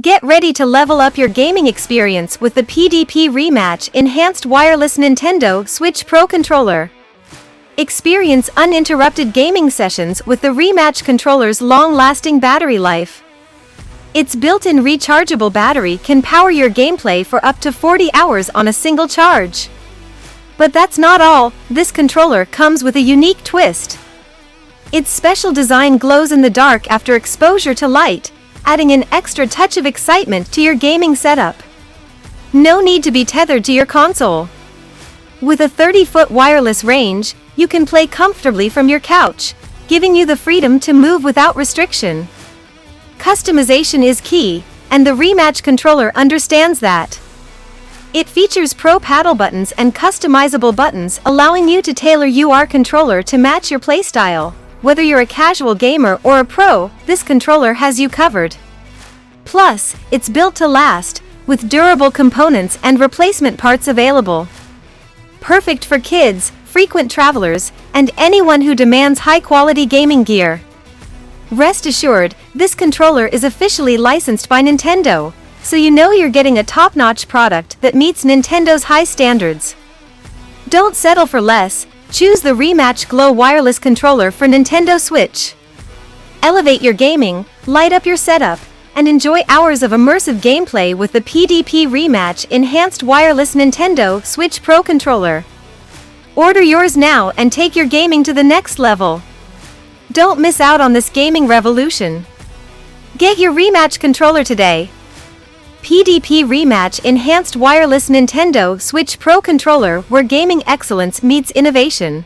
Get ready to level up your gaming experience with the PDP REMATCH Enhanced Wireless Nintendo Switch Pro Controller. Experience uninterrupted gaming sessions with the REMATCH controller's long-lasting battery life. Its built-in rechargeable battery can power your gameplay for up to 40 hours on a single charge. But that's not all, this controller comes with a unique twist. Its special design glows in the dark after exposure to light, adding an extra touch of excitement to your gaming setup. No need to be tethered to your console. With a 30-foot wireless range, you can play comfortably from your couch, giving you the freedom to move without restriction. Customization is key, and the REMATCH controller understands that. It features Pro paddle buttons and customizable buttons, allowing you to tailor your controller to match your playstyle. Whether you're a casual gamer or a pro, this controller has you covered. Plus, it's built to last, with durable components and replacement parts available. Perfect for kids, frequent travelers, and anyone who demands high-quality gaming gear. Rest assured, this controller is officially licensed by Nintendo, so you know you're getting a top-notch product that meets Nintendo's high standards. Don't settle for less. Choose the REMATCH Glow Wireless Controller for Nintendo Switch. Elevate your gaming, light up your setup, and enjoy hours of immersive gameplay with the PDP REMATCH Enhanced Wireless Nintendo Switch Pro Controller. Order yours now and take your gaming to the next level. Don't miss out on this gaming revolution. Get your REMATCH controller today. PDP REMATCH Enhanced Wireless Nintendo Switch Pro Controller, where gaming excellence meets innovation.